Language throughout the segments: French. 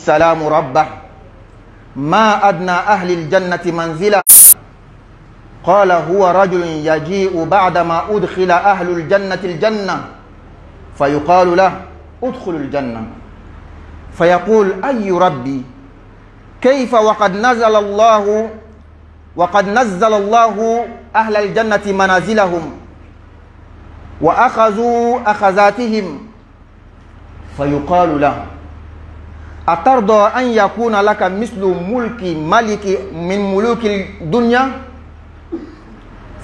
السلام ربه ما أدنى أهل الجنة منزلا قال هو رجل يجيء بعدما أدخل أهل الجنة الجنة فيقال له ادخل الجنة فيقول أي ربي كيف وقد نزل الله أهل الجنة منازلهم وأخذوا أخذاتهم فيقال له أترضى أن يكون لك مثل ملك من ملوك الدنيا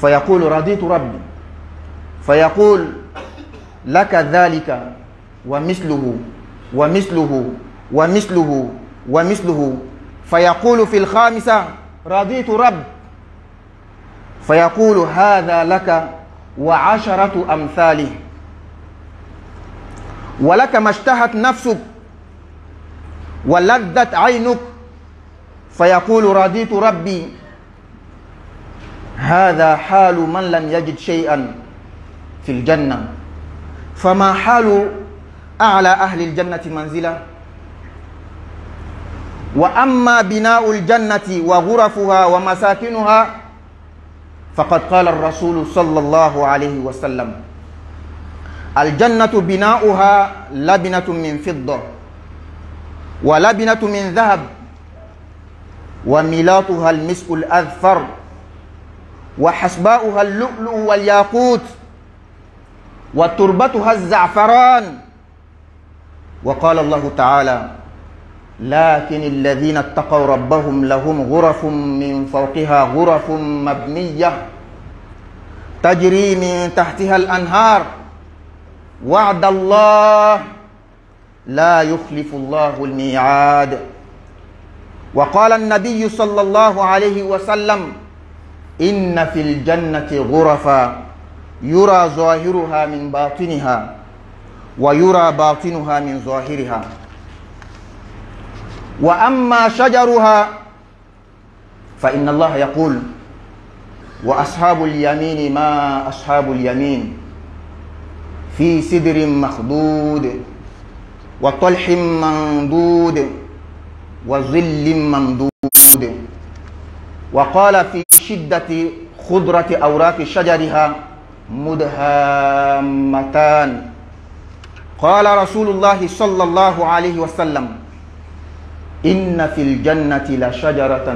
فيقول رضيت ربي فيقول لك ذلك ومثله ومثله ومثله ومثله فيقول في الخامسة رضيت رب فيقول هذا لك وعشرة أمثاله ولك ما اشتهت نفسك ولذت عينك فيقول رضيت ربي هذا حال من لم يجد شيئا في الجنة فما حال أعلى أهل الجنة منزلة وأما بناء الجنة وغرفها ومساكنها فقد قال الرسول صلى الله عليه وسلم الجنة بناؤها لبنة من فضة ولبنة من ذهب وميلاطها المسك الأذفر وحسباؤها اللؤلؤ والياقوت وتربتها الزعفران وقال الله تعالى لكن الذين اتقوا ربهم لهم غرف من فوقها غرف مبنية تجري من تحتها الأنهار وعد الله لا يخلف الله الميعاد وقال النبي صلى الله عليه وسلم إن في الجنة غرفا يرى ظاهرها من باطنها ويرى باطنها من ظاهرها وأما شجرها فإن الله يقول وأصحاب اليمين ما أصحاب اليمين في سدر مخضود وطلح منضود وظل ممدود وقال في شدة خضرة أوراق شجرها مدهامتان قال رسول الله صلى الله عليه وسلم إن في الجنة لشجرة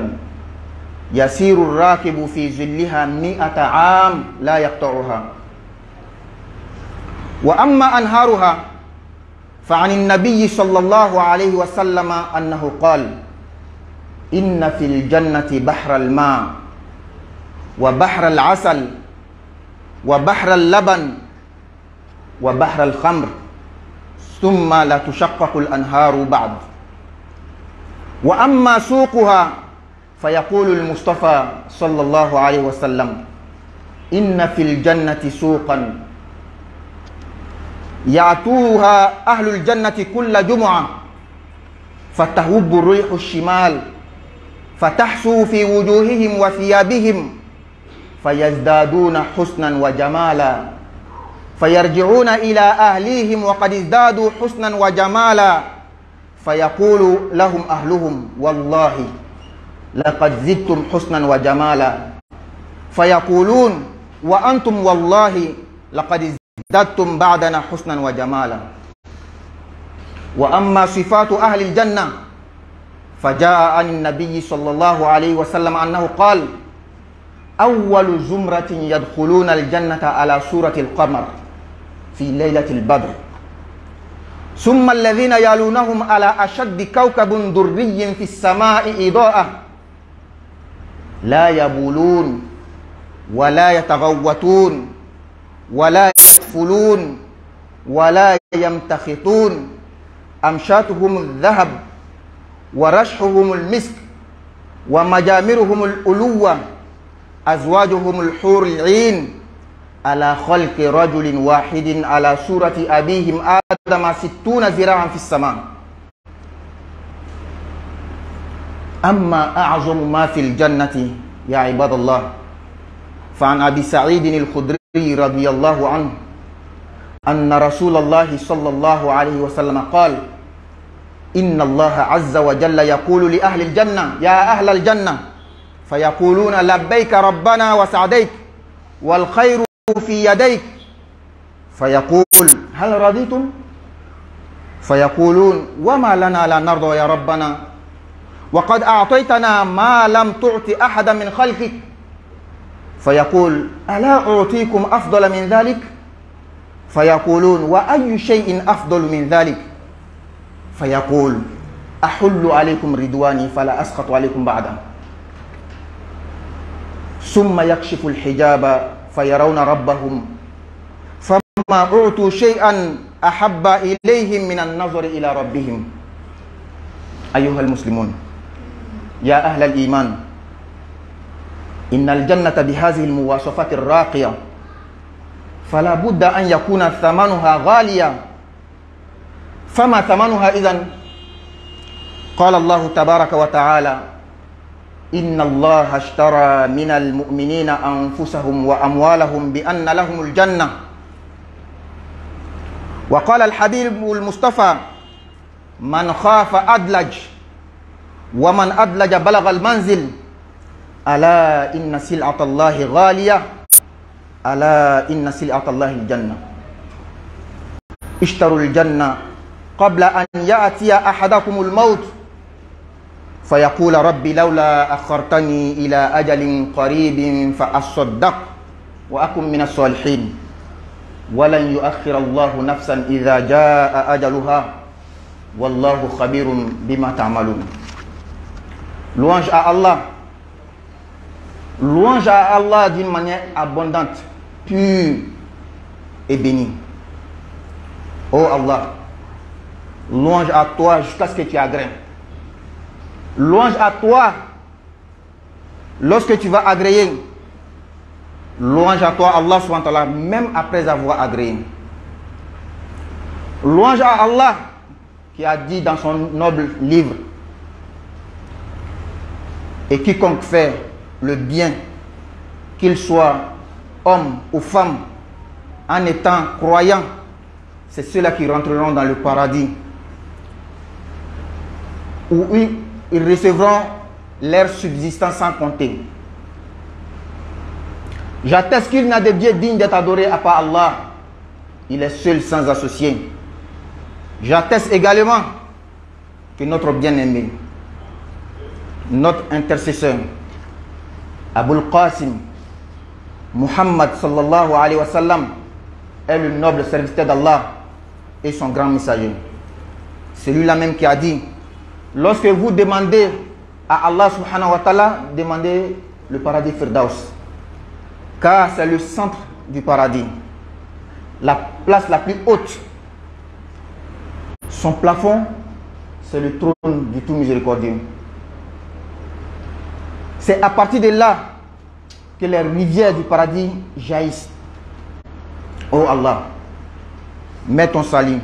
يسير الراكب في ظلها 100 عام لا يقطعها وأما أنهارها فعن النبي صلى الله عليه وسلم أنه قال إن في الجنة بحر الماء وبحر العسل وبحر اللبن وبحر الخمر ثم لا تشقق الأنهار بعد وأما سوقها فيقول المصطفى صلى الله عليه وسلم إن في الجنة سوقا يأتوها أهل الجنة كل جمعة فتهب الريح الشمال فتحسو في وجوههم وثيابهم فيزدادون حسنا وجمالا فيرجعون إلى أهليهم وقد ازدادوا حسنا وجمالا فيقول لهم أهلهم والله لقد زدتم حسنا وجمالا فيقولون وأنتم والله لقد ازددتم بعدنا حسنا وجمالا وأما صفات أهل الجنة فجاء عن النبي صلى الله عليه وسلم أنه قال أول زمرة يدخلون الجنة على سورة القمر في ليلة البدر ثم الذين يلونهم على أشد كوكب دري في السماء إضاءة لا يبولون ولا يتغوتون ولا يكفلون ولا يمتخطون أمشاتهم الذهب ورشحهم المسك ومجامرهم الألوة أزواجهم الحور العين على خلق رجل واحد على صورة أبيهم آدم 60 ذراعا في السماء أما أعظم ما في الجنة يا عباد الله فعن أبي سعيد الخدري رضي الله عنه أن رسول الله صلى الله عليه وسلم قال إن الله عز وجل يقول لأهل الجنة يا أهل الجنة فيقولون لبيك ربنا وسعديك والخير في يديك فيقول هل رضيتم؟ فيقولون وما لنا لا نرضى يا ربنا وقد أعطيتنا ما لم تعط أحدا من خلقك فيقول ألا أعطيكم أفضل من ذلك؟ فيقولون وأي شيء أفضل من ذلك؟ فيقول أحل عليكم رضواني فلا أسخط عليكم بعده ثم يكشف الحجاب فيرون ربهم فما أعطوا شيئا أحب إليهم من النظر إلى ربهم. أيها المسلمون يا أهل الإيمان إن الجنة بهذه المواصفات الراقية فلا بد أن يكون ثمنها غاليا. فما ثمنها إذن؟ قال الله تبارك وتعالى إن الله اشترى من المؤمنين أنفسهم وأموالهم بأن لهم الجنة. وقال الحبيب المصطفى من خاف أدلج ومن أدلج بلغ المنزل ألا إن سلعة الله غالية ألا إن سلعة الله الجنة. اشتروا الجنة قبل أن يأتي أحدكم الموت فيقول ربي لولا أخرتني إلى أجل قريب فأصدق وأكن من الصالحين ولن يؤخر الله نفسا إذا جاء أجلها والله خبير بما تعملون. Louange à Allah. Louange à Allah d'une manière abondante, pure et bénie. Oh Allah, louange à toi jusqu'à ce que tu agrées. Louange à toi lorsque tu vas agréer. Louange à toi Allah subhanahu wa ta'ala même après avoir agréé. Louange à Allah qui a dit dans son noble livre et quiconque fait le bien, qu'il soit homme ou femme, en étant croyant, c'est ceux-là qui rentreront dans le paradis, où ils recevront leur subsistance sans compter. J'atteste qu'il n'y a de Dieu digne d'être adoré à part Allah. Il est seul sans associé. J'atteste également que notre bien-aimé, notre intercesseur, Abul Qasim Muhammad sallallahu alayhi wa sallam, est le noble serviteur d'Allah et son grand messager. C'est lui-là même qui a dit, lorsque vous demandez à Allah subhanahu wa ta'ala, demandez le paradis Firdaus, car c'est le centre du paradis, la place la plus haute. Son plafond, c'est le trône du tout miséricordieux. C'est à partir de là que les rivières du paradis jaillissent. Oh Allah, mets ton salut,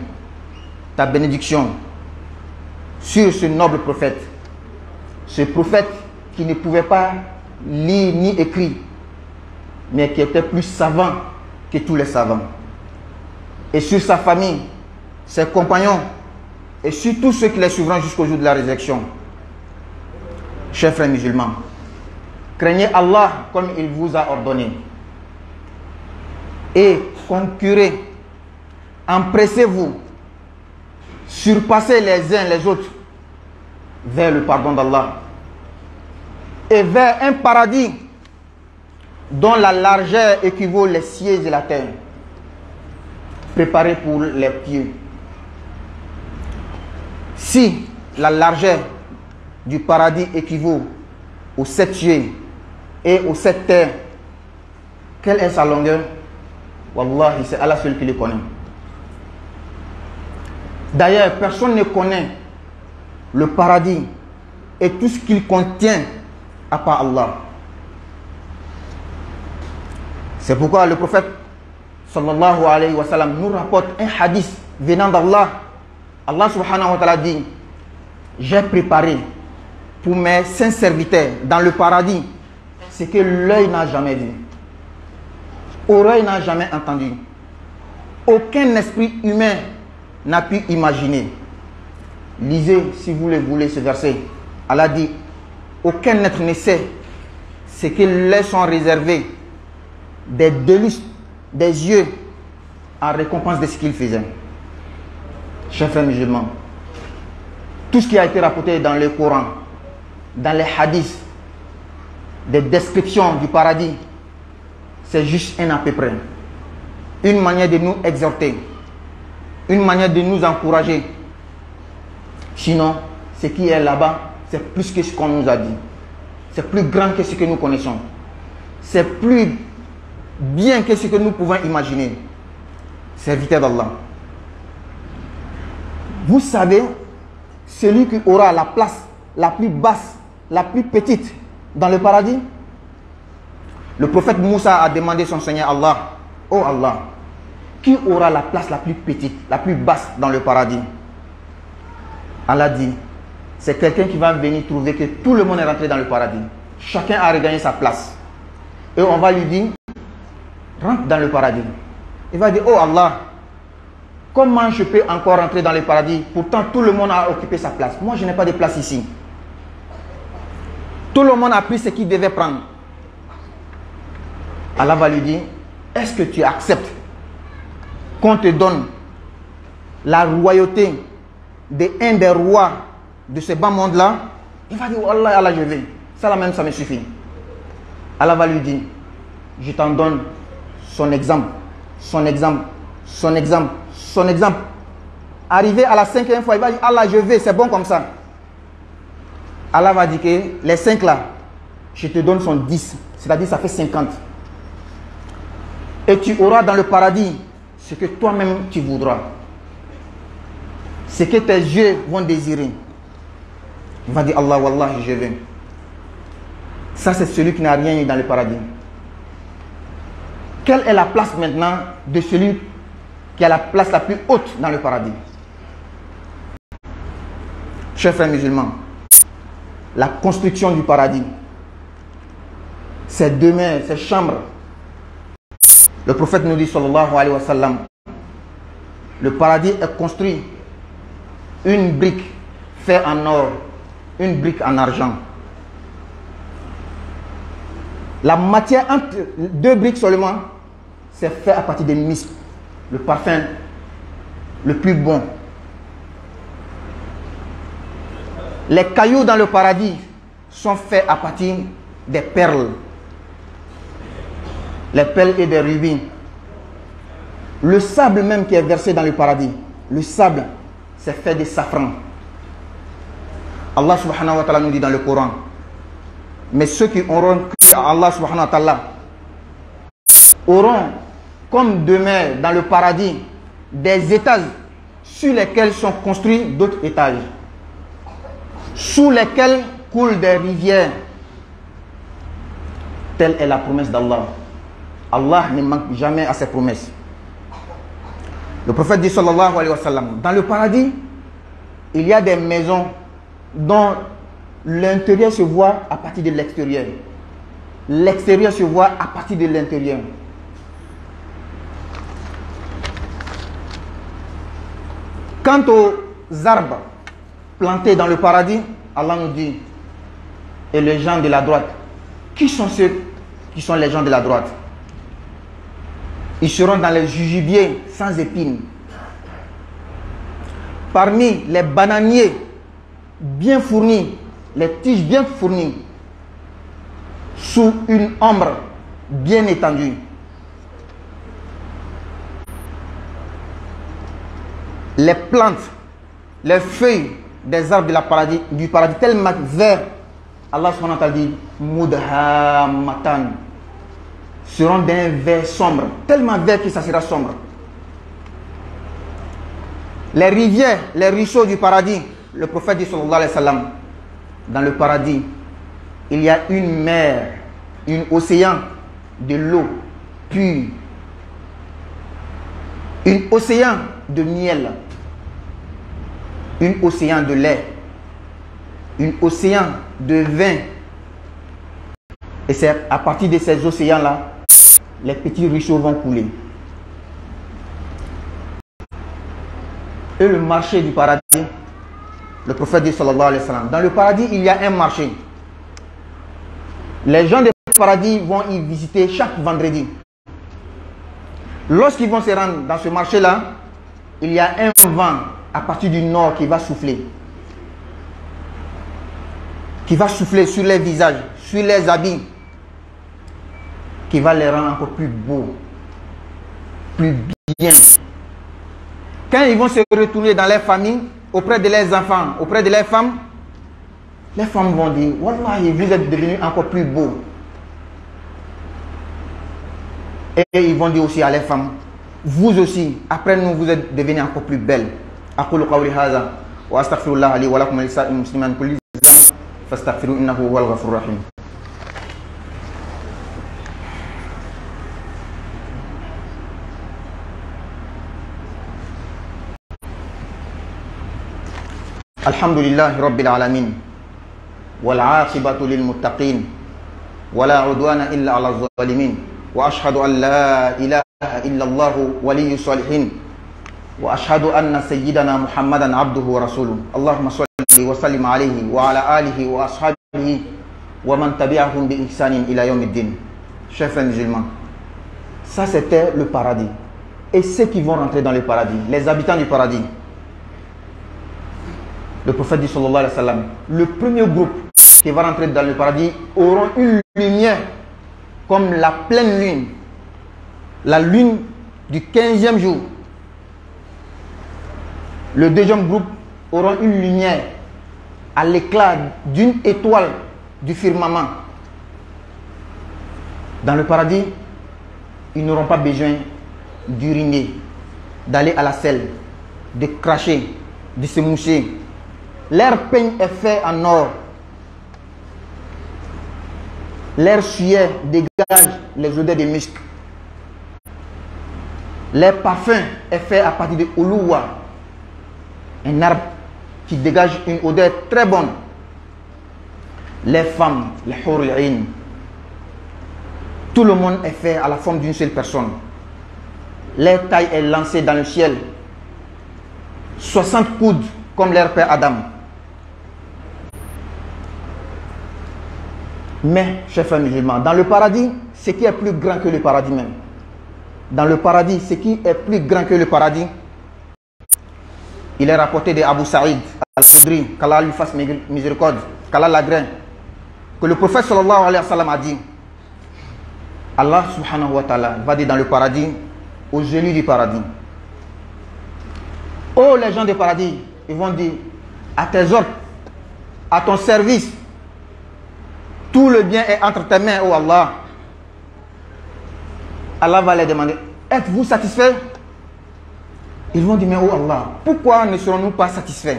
ta bénédiction sur ce noble prophète. Ce prophète qui ne pouvait pas lire ni écrire, mais qui était plus savant que tous les savants. Et sur sa famille, ses compagnons, et sur tous ceux qui les suivront jusqu'au jour de la résurrection. Chers frères musulmans, craignez Allah comme il vous a ordonné. Et concurrez, empressez-vous, surpassez les uns les autres vers le pardon d'Allah et vers un paradis dont la largeur équivaut les cieux et la terre, préparé pour les pieux. Si la largeur du paradis équivaut aux 7 cieux et aux 7 terres, quelle est sa longueur? Wallahi, c'est Allah seul qui le connaît. D'ailleurs, personne ne connaît le paradis et tout ce qu'il contient à part Allah. C'est pourquoi le prophète sallallahu alayhi wa sallam nous rapporte un hadith venant d'Allah. Allah subhanahu wa ta'ala dit: j'ai préparé pour mes saints serviteurs dans le paradis ce que l'œil n'a jamais vu, oreille n'a jamais entendu, aucun esprit humain n'a pu imaginer. Lisez, si vous le voulez, ce verset. Allah dit, aucun être ne sait ce qu'ils leur sont réservés des délices des yeux en récompense de ce qu'ils faisaient. Chers frères musulmans, tout ce qui a été rapporté dans le Coran, dans les hadiths, des descriptions du paradis, c'est juste un à peu près. Une manière de nous exhorter, une manière de nous encourager. Sinon, ce qui est là-bas, c'est plus que ce qu'on nous a dit. C'est plus grand que ce que nous connaissons. C'est plus bien que ce que nous pouvons imaginer. Serviteur d'Allah. Vous savez, celui qui aura la place la plus basse, la plus petite dans le paradis, le prophète Moussa a demandé son Seigneur Allah, oh Allah, qui aura la place la plus petite, la plus basse dans le paradis? Allah dit, c'est quelqu'un qui va venir trouver que tout le monde est rentré dans le paradis. Chacun a regagné sa place. Et on va lui dire, rentre dans le paradis. Il va dire, oh Allah, comment je peux encore rentrer dans le paradis? Pourtant tout le monde a occupé sa place. Moi je n'ai pas de place ici. Tout le monde a pris ce qu'il devait prendre. Allah va lui dire, est-ce que tu acceptes qu'on te donne la royauté d'un des rois de ce bas monde-là? Il va dire, oh Allah, Allah, je vais. Ça là même, ça me suffit. Allah va lui dire, je t'en donne son exemple, son exemple, son exemple, son exemple. Arrivé à la 5e fois, il va dire, Allah, je vais, c'est bon comme ça. Allah va dire que les 5 là, je te donne son 10, c'est-à-dire ça fait 50. Et tu auras dans le paradis ce que toi-même tu voudras. Ce que tes yeux vont désirer. Il va dire, Allah, Wallah, je vais. Ça, c'est celui qui n'a rien eu dans le paradis. Quelle est la place maintenant de celui qui a la place la plus haute dans le paradis? Chers frères musulmans, la construction du paradis, ces demeures, ces chambres, le prophète nous dit, sallallahu alayhi wa sallam, le paradis est construit une brique faite en or, une brique en argent. La matière entre 2 briques seulement, c'est fait à partir de misk, le parfum le plus bon. Les cailloux dans le paradis sont faits à partir des perles. Les perles et des rubis. Le sable même qui est versé dans le paradis, le sable, c'est fait de safran. Allah subhanahu wa ta'ala nous dit dans le Coran, mais ceux qui auront cru à Allah subhanahu wa ta'ala auront comme demeure dans le paradis des étages sur lesquels sont construits d'autres étages, sous lesquels coulent des rivières. Telle est la promesse d'Allah. Allah ne manque jamais à ses promesses. Le prophète dit sallallahu alayhi wa sallam, dans le paradis, il y a des maisons dont l'intérieur se voit à partir de l'extérieur. L'extérieur se voit à partir de l'intérieur. Quant aux arbres plantés dans le paradis, Allah nous dit, et les gens de la droite, qui sont ceux qui sont les gens de la droite? Ils seront dans les jujubiers sans épines. Parmi les bananiers bien fournis, les tiges bien fournies, sous une ombre bien étendue. Les plantes, les feuilles des arbres de la paradis, du paradis tellement verts, Allah subhanahu wa ta'ala dit mudhammatan, seront d'un vert sombre, tellement vert que ça sera sombre. Les rivières, les ruisseaux du paradis, le prophète dit sallallahu alayhi wa sallam, dans le paradis, il y a une mer, un océan de l'eau pure, un océan de miel, un océan de lait, un océan de vin. Et c'est à partir de ces océans-là, les petits ruisseaux vont couler. Et le marché du paradis, Le prophète dit sallallahu alayhi wa sallam, dans le paradis, il y a un marché. Les gens du paradis vont y visiter chaque vendredi. Lorsqu'ils vont se rendre dans ce marché-là, il y a un vent à partir du nord qui va souffler. Qui va souffler sur les visages, sur les habits. Qui va les rendre encore plus beaux, plus bien. Quand ils vont se retourner dans leur famille, auprès de leurs enfants, auprès de leurs femmes, les femmes vont dire, Wallahi, vous êtes devenus encore plus beaux. Et ils vont dire aussi à les femmes, vous aussi, après nous, vous êtes devenus encore plus belles. أقول قولي هذا وأستغفر الله لي ولكم ولسائر المسلمين كل ذنب فاستغفروه إنه هو الغفور الرحيم. الحمد لله رب العالمين والعاقبة للمتقين ولا عدوان إلا على الظالمين وأشهد أن لا إله إلا الله ولي الصالحين وأشهد أن سيدنا محمدا عبده ورسوله اللهم صل وسلم عليه وعلى آله وأصحابه ومن تبعهم بإحسان إلى يوم الدين. Chers frères musulmans, ça c'était le paradis. Et ceux qui vont rentrer dans le paradis, les habitants du paradis, le prophète dit sallallahu alayhi wa sallam, le premier groupe qui va rentrer dans le paradis auront une lumière comme la pleine lune, la lune du 15e jour. Le deuxième groupe aura une lumière à l'éclat d'une étoile du firmament. Dans le paradis, ils n'auront pas besoin d'uriner, d'aller à la selle, de cracher, de se moucher. Leur peigne est fait en or. Leur sueur dégage les odeurs de musc. Leur parfum est fait à partir de Uluwa, un arbre qui dégage une odeur très bonne. Les femmes, les Hur al-Ain, tout le monde est fait à la forme d'une seule personne. Leur taille est lancée dans le ciel. 60 coudes comme leur père Adam. Mais, chers frères musulmans, dans le paradis, ce qui est plus grand que le paradis même. Dans le paradis, ce qui est plus grand que le paradis, il est rapporté de Abu Saïd al-Khudri, qu'Allah lui fasse miséricorde, qu'Allah l'agrée, que le prophète sallallahu alayhi wa sallam a dit, Allah subhanahu wa ta'ala va dire dans le paradis aux élus du paradis, oh les gens du paradis, ils vont dire à tes ordres, à ton service, tout le bien est entre tes mains, oh Allah. Allah va les demander, êtes-vous satisfaits? Ils vont dire, mais oh Allah, pourquoi ne serons-nous pas satisfaits?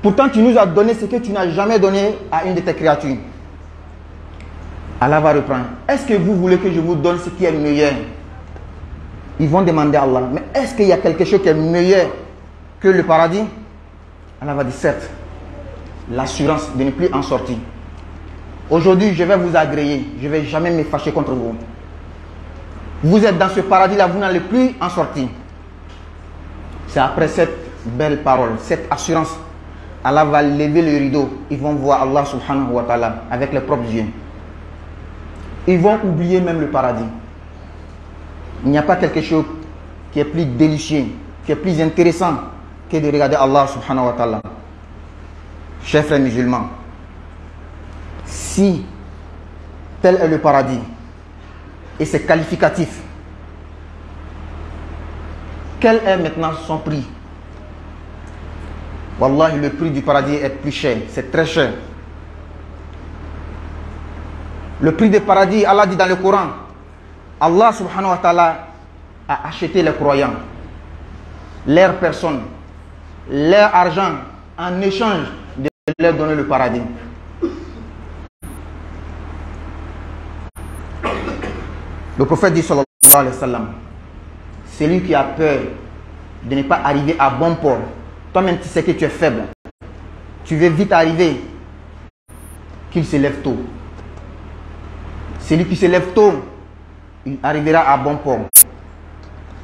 Pourtant tu nous as donné ce que tu n'as jamais donné à une de tes créatures. Allah va reprendre, est-ce que vous voulez que je vous donne ce qui est meilleur? Ils vont demander à Allah, mais est-ce qu'il y a quelque chose qui est meilleur que le paradis? Allah va dire, certes, l'assurance de ne plus en sortir. Aujourd'hui, je vais vous agréer, je ne vais jamais me fâcher contre vous. Vous êtes dans ce paradis-là, vous n'allez plus en sortir. C'est après cette belle parole, cette assurance, Allah va lever le rideau. Ils vont voir Allah subhanahu wa ta'ala avec leurs propres yeux. Ils vont oublier même le paradis. Il n'y a pas quelque chose qui est plus délicieux, qui est plus intéressant que de regarder Allah subhanahu wa ta'ala. Chers frères musulmans, si tel est le paradis et c'est qualificatif, quel est maintenant son prix? Wallahi, le prix du paradis est plus cher, c'est très cher. Le prix du paradis, Allah dit dans le Coran, Allah subhanahu wa ta'ala a acheté les croyants, leur personne, leur argent, en échange de leur donner le paradis. Le prophète dit sallallahu alayhi wa sallam, celui qui a peur de ne pas arriver à bon port, toi-même tu sais que tu es faible, tu veux vite arriver, qu'il se lève tôt. Celui qui se lève tôt, il arrivera à bon port.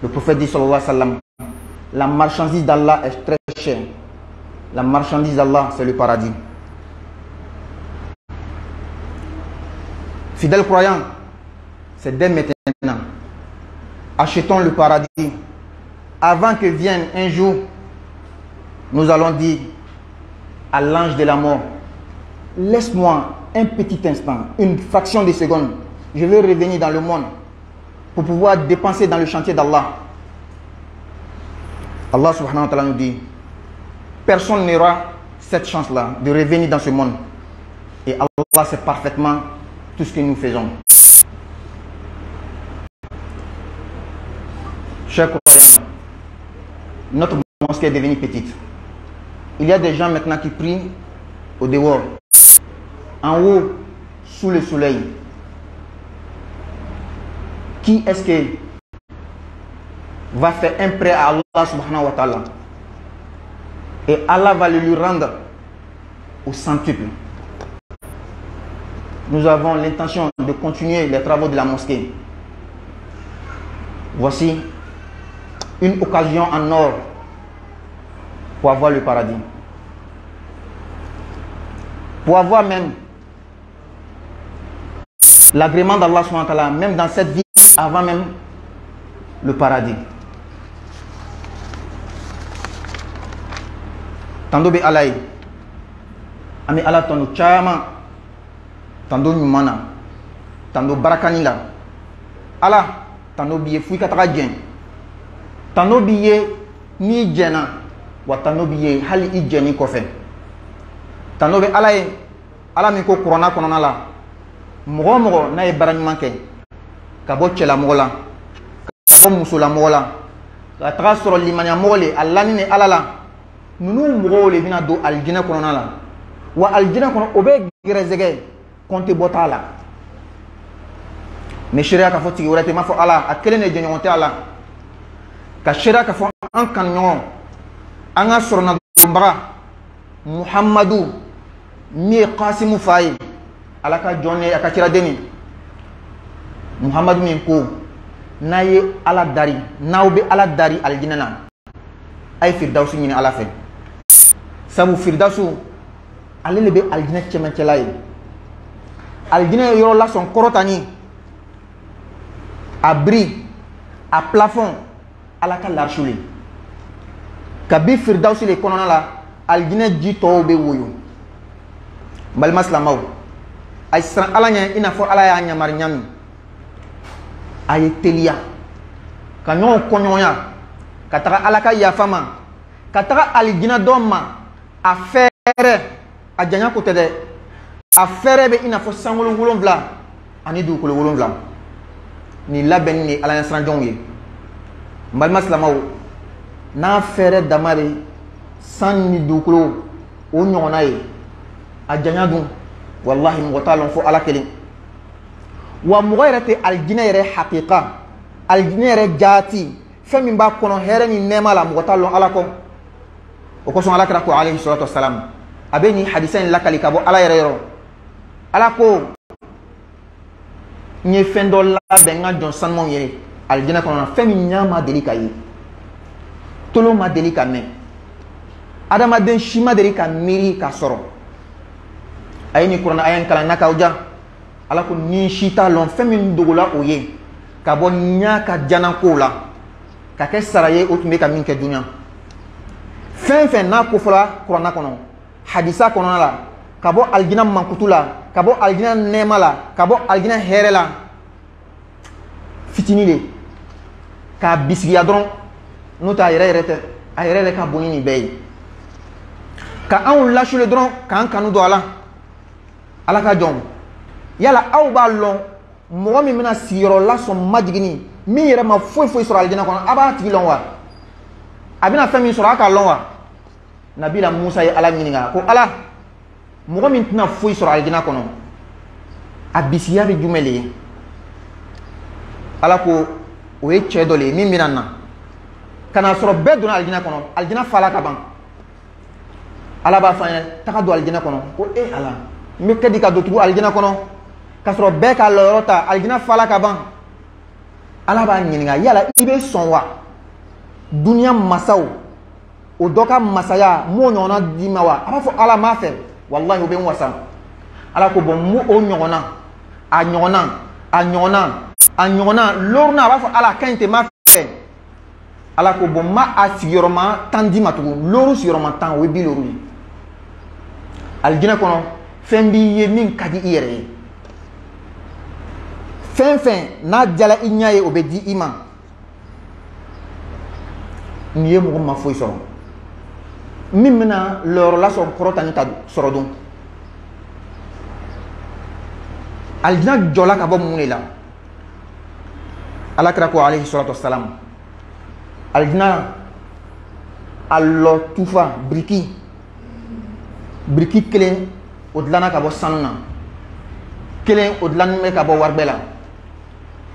Le prophète dit sallallahu alayhi wa sallam, la marchandise d'Allah est très chère. La marchandise d'Allah, c'est le paradis. Fidèles croyants, c'est dès maintenant. Achetons le paradis. Avant que vienne un jour, nous allons dire à l'ange de la mort, laisse-moi un petit instant, une fraction de seconde. Je veux revenir dans le monde pour pouvoir dépenser dans le chantier d'Allah. Allah subhanahu wa ta'ala nous dit, personne n'aura cette chance-là de revenir dans ce monde. Et Allah sait parfaitement tout ce que nous faisons. Chers croyants, notre mosquée est devenue petite. Il y a des gens maintenant qui prient au dehors, en haut, sous le soleil. Qui est-ce que va faire un prêt à Allah subhanahu wa ta'ala? Et Allah va le lui rendre au centuple. Nous avons l'intention de continuer les travaux de la mosquée. Voici une occasion en or pour avoir le paradis. Pour avoir même l'agrément d'Allah subhanahu wa ta'ala, même dans cette vie, avant même le paradis. Tando be alay ami ala tando chama tando nyumana tando barakanila ala tando biye fui kataka jen tando biye ni jena wa tando biye hali i jeni kofe tando be alay ala mi ko corona konona la mogo mogo na e baranyman ke ka bo chela mogola ka bo musula mogola ka tra soro limanya mogole alani ne alala nous mourons les vina do aljina konona la wa aljina kono obe grezege konte botala me sharia ka foti wurate ma fo ala akele ne jonyo te ala ka sharia ka fo an kan nyo anga sorna mbara muhammadu mi qasim fay ala ka jonne aka kira deni muhammadu min ko naye ala dari nawbe ala dari aljina na ay firdausi ni ala fe sabu firdausu alele be aljina chemencela ye aljina yoro la son korotani abri a plafond ala ka larchuli kabi firdausi le konona la aljina ji to be woyo bal maslamaw ay sran ala nya ina fo ala ya nyamar nyami ay telia kanyo konyoya kataka ala ka yafama kataka aljina doma affaire a janya kote de affaire be ina fo sangolo wolonvla ani du ko wolonvla ni laben ni ala nasran jongye mbal maslamaw na affaire damare san ni du ko o nyona ye a janya dun wallahi mo talon fo ala kelen wa mugayrati aljina yere haqiqa aljina yere jati femi ba kono here ni nema la mo talon ala ko o ko son ala kra ko alayhi salatu wassalam abeni hadisan lakali kabo ala yero ala ko nye fendo la benga jon sanmo yere aljina kono femi nyama delika yi tolo ma delika me adama den shima delika miri ka soro ayini qur'an ayan kala nakawja ala ko ni shita lon femi ndogola oye kabo nyaka jana ko la ka ke saraye otumbe ka min ke dunya fen na ko fola qur'an kono hadisa kono la kabo aljina mankutula kabo aljina nemala kabo aljina herela fitinile ka bisiya dron nota yere ka boni ni bey ka an lâche le dron ka an kanu do ala ka jom yala aw ba lon mo mi mina siro la so majigini mi yere ma foi sura aljina kono aba tigilon wa abina fami sura aka lon wa nabila musa ya ala nyinga ko ala mo mi tina foi sura aljina kono abisiya be jumele ala ko o ye chedole mi minanna kana soro be dona aljina kono aljina fala ka ban ala ba fa taka do aljina kono ko e ala mi kedi ka do tu aljina kono ka soro be ka lorota aljina fala ka ban ala ba nyinga yala ibe sonwa dunya masaw o doka masaya mo nyona dimawa aba fo ala ma fe wallahi o be wasa ala ko bon mo o nyona a nyona lorna aba fo ala kante ma fe ala ko bon ma a sigiroma tandi matugo loru sigiroma tan we bi loru aljina kono fembi ye min kadi iyere fen na jala inyaye obedi ima niye mo ma foi so mimna lor la so korota ni ta sorodun aljina jola ka bo munila alakra ko alayhi salatu wassalam aljina allo tufa briki kelen odlana ka bo sanuna kelen odlan me ka bo warbela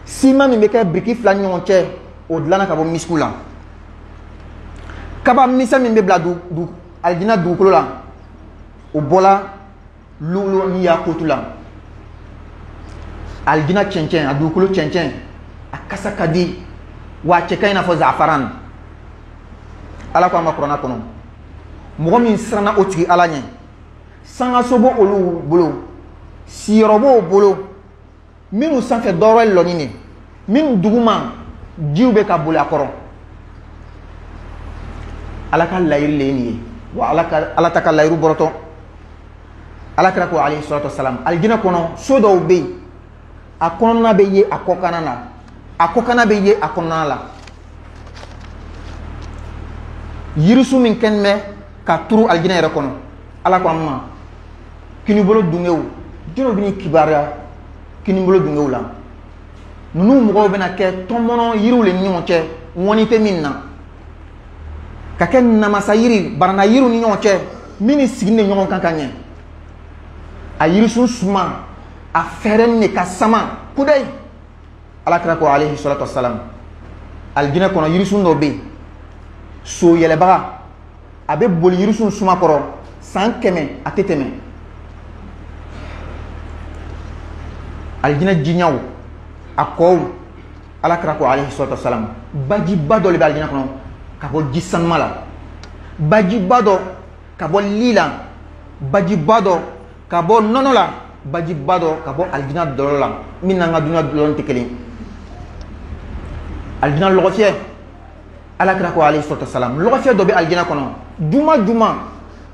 sima mi meke briki fla nyonche odlana ka bo miskula kaba misa mi be bladu du aljina du kolola o bola lulu ni ya kotula aljina chencen adu kolo chencen akasa kadi wa cheka ina fo zafaran ala ko ma qur'ana kono mo min srana otri ala nye sanga sobo olu bolo sirobo bolo minu sanfe doro lonini min duguma jiwbe ka bolo akoro ala ka layir leni wa ala ta ka layiru boroto ala kira ko alayhi salatu wassalam aljina kono sodo be akonna be ye akokana be ye akonna la yirisu min kenme ka turu aljina yere kono ala ko amma kini bolo dungew jino bini kibaria kini bolo dungew la nunu mo bena ke tomono yiru le nyonche woni te minna ka ken na masayiri barana yiru ni nyonche mini signe nyon kankanye a yirisu suma a feren ne kasama kudai ala kira ko alayhi salatu wassalam aljina kono yirisu ndo be so yele baga abe bol yirisu suma koro san keme ateteme aljina jinyaw akow ala kira ko alayhi salatu wassalam baji badol be aljina kono kabo jisan mala baji bado kabo lila baji bado kabo nonola baji bado kabo aljina dolola minna nga dunya dolon tekeli aljina logofie ala kira ko alayhi salatu wassalam logofie do be aljina kono juma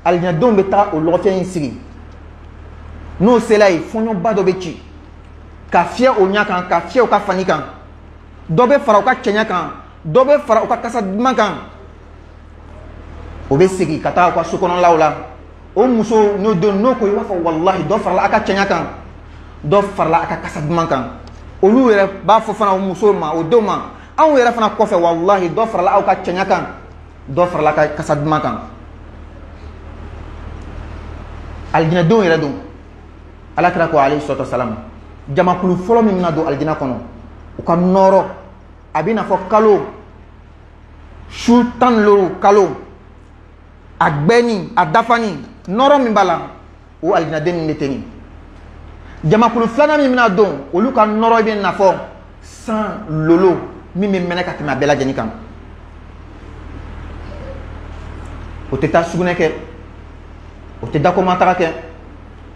aljina don be ta o logofie insigi no selay fonyo bado be ci ka fie o nyaka ka fie o ka fanika do be fara o ka chenya kan do be fara o ka kasa mankan o be sigi kata ko sukono lawla o muso no don no ko wafa wallahi do farla aka chenya kan do farla aka kasa mankan o lu yere ba fo fana o muso ma o do ma an yere fana ko fe wallahi do farla aka chenya kan do farla aka kasa mankan aljina do yere do ala kira ko alayhi salatu wassalam jama kulu folo min na do aljina kono o ka noro abina fo kalo sultan lo kalo agbeni adafani noro min bala o aljina den neteni jama kulu flana min na don olu ka noro be na fo san lolo mi mene ka tima bela jeni kan o te ta sugune ke o te da komantara ke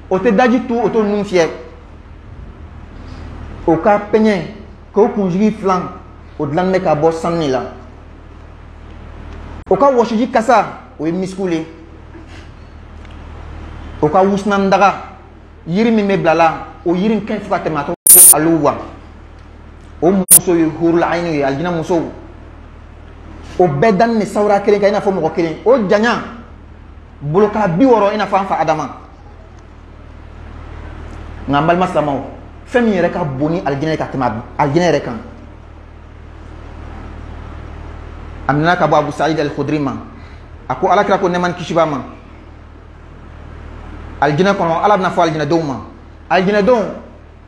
o te daji tu o to nun fie o ka penye ko kunjigi flan o dlan me ka bo sanni la o ka woshiji kasa o e miskule o ka wusnan daga yiri mi me blala o yirin ken fuka temato aluwa o muso yi hurul ayni yi aljina muso o bedan ne sawra kelen ka ina fo mo kelen o janya buluka bi woro ina fa adama ngambal maslamaw femi yere ka boni aljina ka tema aljina yere kan amna ka Abu Sa'id al-Khudri ma ako ala kira ko neman kishiba ma aljina kono ala na fo aljina doma aljina don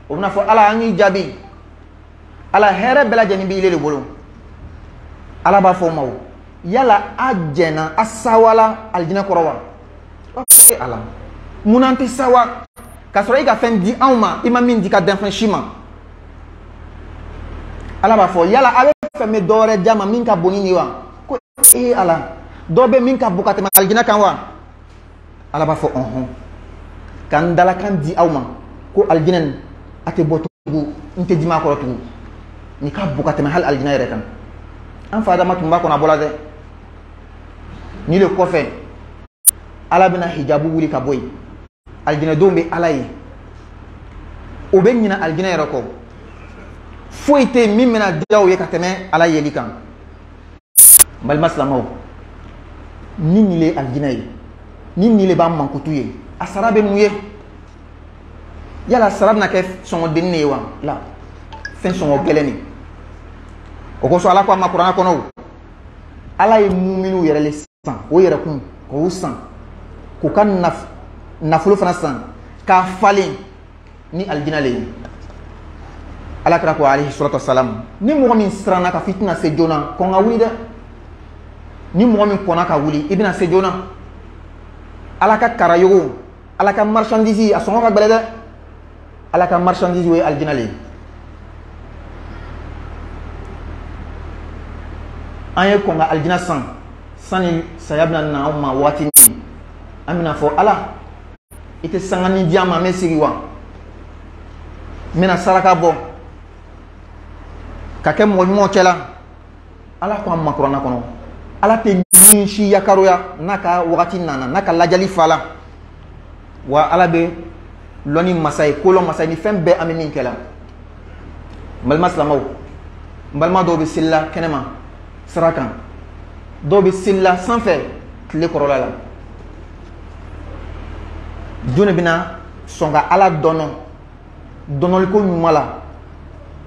o na fo ala angi jabi ala here bela jeni bi lele bolo ala ba fo maw yala ajena asawala aljina korowa okay ala munanti sawa kasoro iga fen di anma imamin di ka denfan shima ala ba fo yala abe fe me dore jama min ka boni niwa ko ala dɔ bɛ min ka bon ka tɛmɛ alijinɛ kan wa? Ala b'a fɔ ɔnhɔn, k'an dalakan di aw ma ko alijinɛ nin a tɛ bɔ tugun, n tɛ dimi a kɔrɔ tugun, nin ka bon ka tɛmɛ hali alijinɛ yɛrɛ kan. An fa Adama tun b'a kɔnɔ a bɔra dɛ. Ni le kɔfɛ Ala bɛna hijabu wuli ka bɔ yen, alijinɛdenw bɛ Ala ye, o bɛ ɲinɛ alijinɛ yɛrɛ kɔ, foyi tɛ yen min bɛna diya o ye ka tɛmɛ Ala yeli kan. N balima silamɛw, ni nin le alijinɛ ye, ni nin le b'a mankutu ye, a sara bɛ mun ye? Yala sara bɛna kɛ sɔngɔdenni de ye wa? La, fɛn sɔngɔ gɛlɛn nin. O kosɔn Ala ko a ma kuranɛ kɔnɔ o, Ala ye muminiw yɛrɛ le san, o yɛrɛ kun k'o san, k'u ka nafolo fana san, k'a falen ni alijinɛ le ye. Ala kira ko alayhi salatu wasalam, ni mɔgɔ min siranna ka fɔ i tɛna se joona, kɔn ka wuli dɛ. Ni mɔgɔ min kɔnna ka wuli, i bɛna se joona. Ala ka karayogo, Ala ka marchandise a sɔngɔ ka gɛlɛn dɛ. Ala ka marchandise o ye alijinɛ le ye. An ye kɔn ka alijinɛ san sani saya bɛna na anw ma waati min, an bɛna fɔ Ala, i tɛ sangani di an ma, an bɛ sigi wa? N bɛna saraka bɔ ka kɛ mɔgɔ ɲumanw cɛla. Ala ko an ma kuranɛ kɔnɔ, Ala tɛ min si yakaroya n'a ka wagati nana, n'a ka lajali fala, wa Ala bɛ lɔnni masa ye, kolɔn masa ye, ni fɛn bɛɛ an bɛ min kɛ la. N balima silamɛw, n balima dɔw bɛ selila kɛnɛma sira kan, dɔw bɛ selila sanfɛ tile kɔrɔla la. Jɔn de bɛna sɔn ka Ala dɔnɔ dɔnɔliko ɲuman la?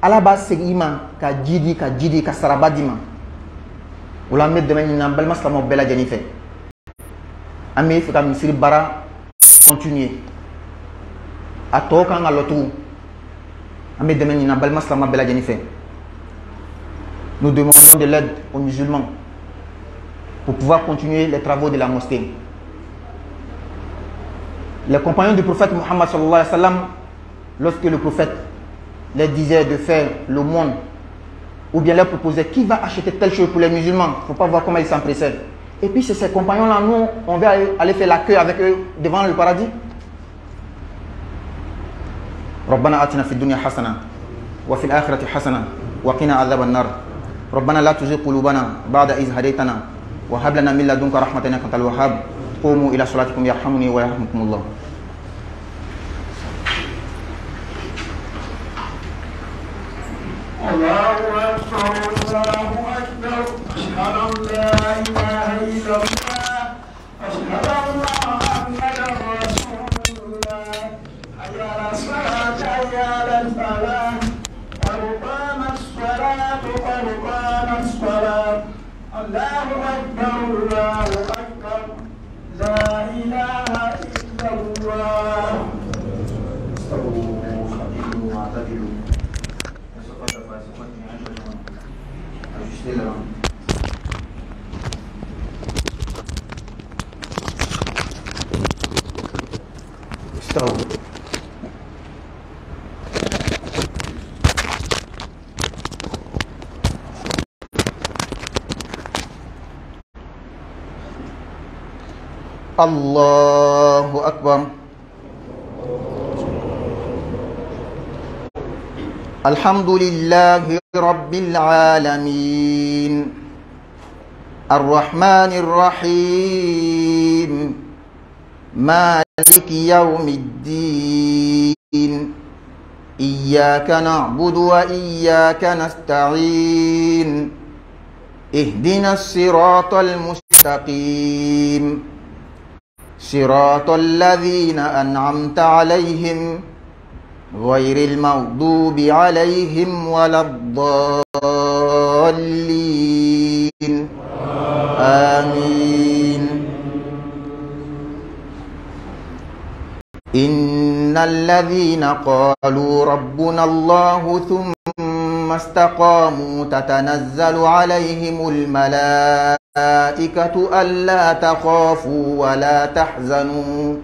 Ala b'a segin i ma ka ji di, ka ji di, ka saraba di ma. O la an bɛ dɛmɛ ɲini an balima silamɛw bɛɛ lajɛlen fɛ. An bɛ fɛ ka misiri baara continuer, a tɔ kan ka lɔ tugun. An bɛ dɛmɛ ɲini an balima silamɛw bɛɛ lajɛlen fɛ. Nous demandons de l'aide aux musulmans pour pouvoir continuer les travaux de la mosquée. Les compagnons du prophète Muhammad sallallahu alayhi wa sallam, lorsque le prophète leur disait de faire l'aumône, ou bien leur proposait qui va acheter telle chose pour les musulmans, il ne faut pas voir comment ils s'empressaient. Et puis c'est ces compagnons-là, nous, on va aller faire la queue avec eux devant le paradis. ربنا آتنا في الدنيا حسنة وفي الآخرة حسنة وقنا عذاب النار ربنا لا تزغ قلوبنا بعد إذ هديتنا وهب لنا من لدنك رحمة إنك أنت الوهاب قوموا إلى صلاتكم يرحمني ويرحمكم الله. الله أكبر الله أكبر أشهد أن لا إله إلا الله أشهد أن محمدا رسول الله حي على الصلاة حي على الفلاح قد قامت الصلاة قد قامت الصلاة الله أكبر الله أكبر لا إله إلا الله. استووا خفيفوا واعتدلوا. الله أكبر. الحمد لله رب العالمين الرحمن الرحيم مالك يوم الدين إياك نعبد وإياك نستعين اهدنا الصراط المستقيم صراط الذين أنعمت عليهم غير المغضوب عليهم ولا الضالين آمين. إن الذين قالوا ربنا الله ثم استقاموا تتنزل عليهم الملائكة ألا تخافوا ولا تحزنوا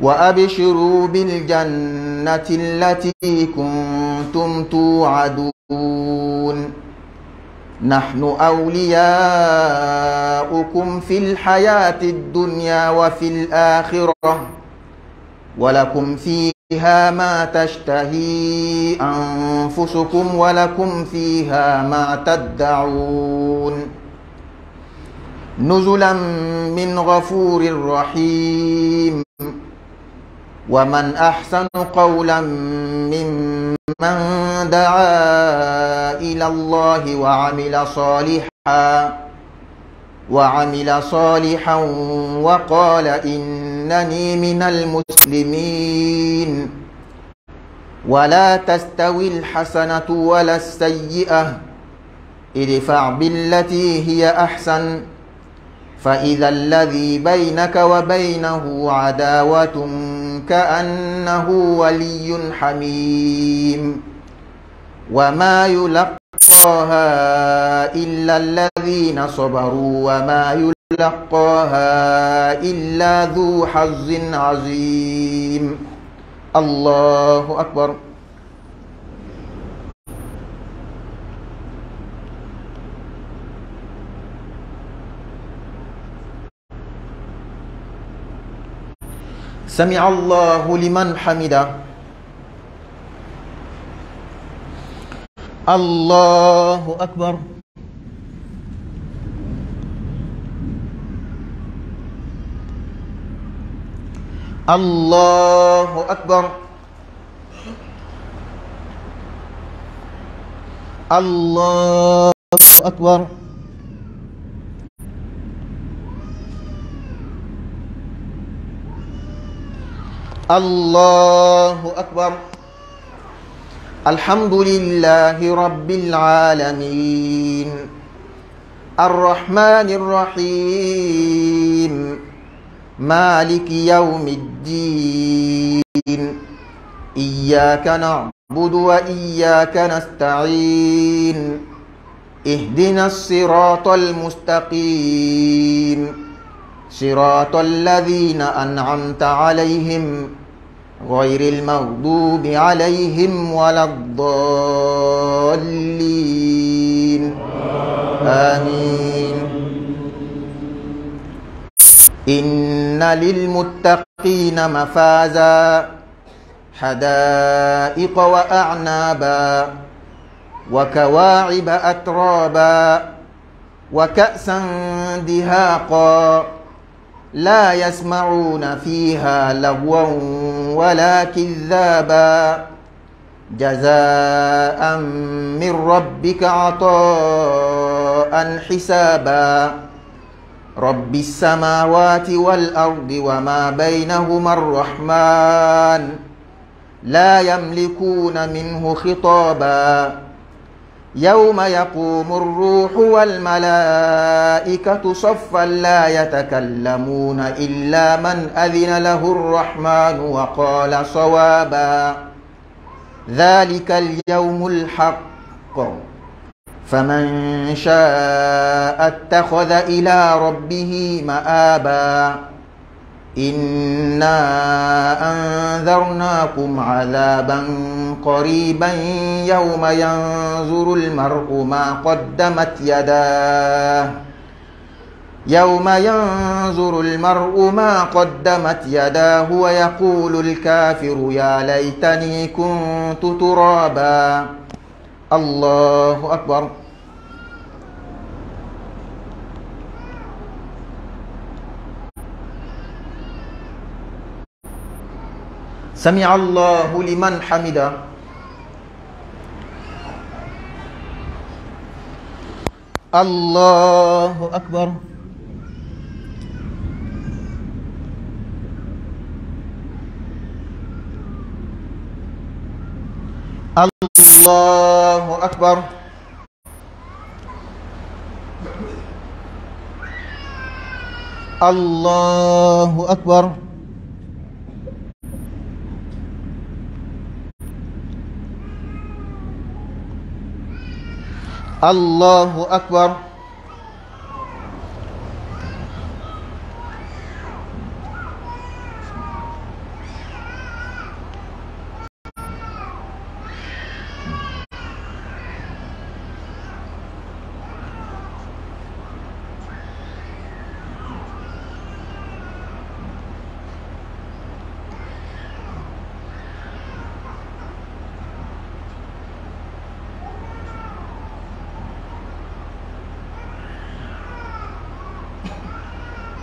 وأبشروا بالجنة التي كنتم توعدون نحن أولياؤكم في الحياة الدنيا وفي الآخرة ولكم فيها ما تشتهي أنفسكم ولكم فيها ما تدعون نزلا من غفور رحيم ومن أحسن قولا ممن دعا إلى الله وعمل صالحا وقال إنني من المسلمين ولا تستوي الحسنة ولا السيئة ادفع بالتي هي أحسن فإذا الذي بينك وبينه عداوة كأنه ولي حميم وما يلقاها إلا الذين صبروا وما يلقاها إلا ذو حظ عظيم الله أكبر. سمع الله لمن حمده. الله أكبر. الله أكبر. الله أكبر. الله أكبر. الحمد لله رب العالمين الرحمن الرحيم مالك يوم الدين إياك نعبد وإياك نستعين اهدنا الصراط المستقيم صراط الذين أنعمت عليهم غير المغضوب عليهم ولا الضالين آمين. إن للمتقين مفازا حدائق وأعنابا وكواعب أترابا وكأسا دهاقا لا يسمعون فيها لغوا ولا كذابا جزاء من ربك عطاء حسابا رب السماوات والأرض وما بينهما الرحمن لا يملكون منه خطابا يوم يقوم الروح والملائكة صفا لا يتكلمون إلا من أذن له الرحمن وقال صوابا ذلك اليوم الحق فمن شاء اتخذ إلى ربه مآبا إنا أنذرناكم عذابا قريبا يوم ينظر المرء ما قدمت يداه ويقول الكافر يا ليتني كنت ترابا الله أكبر. سمع الله لمن حمده. الله أكبر. الله أكبر. الله أكبر. الله أكبر.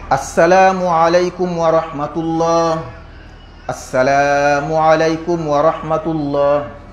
Assalamu alaikum wa rahmatullah. Assalamu alaikum wa rahmatullah.